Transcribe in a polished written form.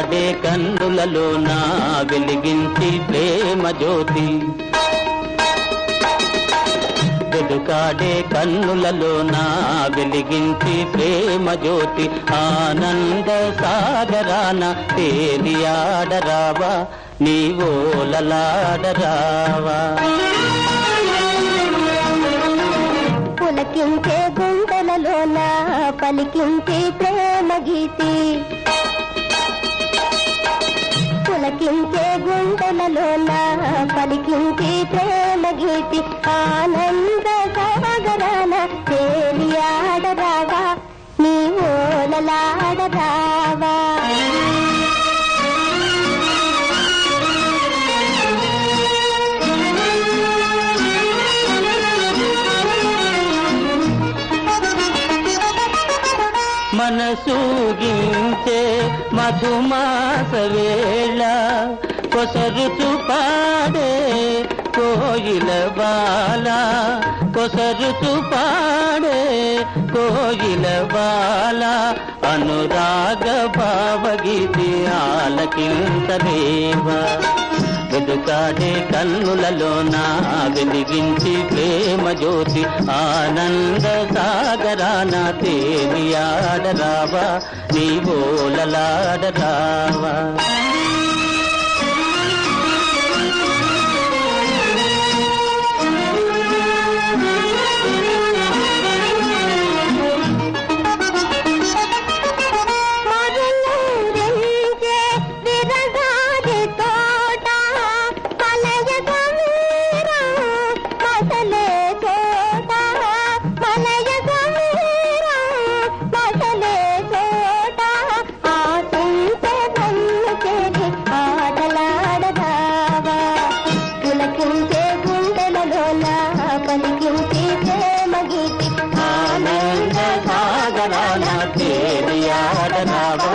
వెదుకాడే కన్నులలో నా వెలిగించి ప్రేమ జ్యోతి వెదుకాడే కన్నులలో నా వెలిగించి ప్రేమ జ్యోతి ఆనంద సాగరాన తేలియాడరావా నీవోలలాడరావా పులకించే గుండెలలోన పలికించే ప్రేమ గీతి పులకించే గుండెలలోన పలికించే ప్రేమ గీతి ఆనంద సాగరాన తేలియాడరావా నీవోలలాడరావా మనసూగించే మధుమాస వేళ కొసరుచు పాడే కోయిల బాల కొసరుచు పాడే కోయిల బాల అనురాగ భావగీతి ఆలకింతదేవా వెదుకాడే కన్నులలో నా వెలిగించి ప్రేమ జ్యోతి ఆనంద సాగరాన తేలియాడరావా నీవోలలాడరావా పలికించే ప్రేమ గీతి ఆనంద సాగరాన తేలియాడరావా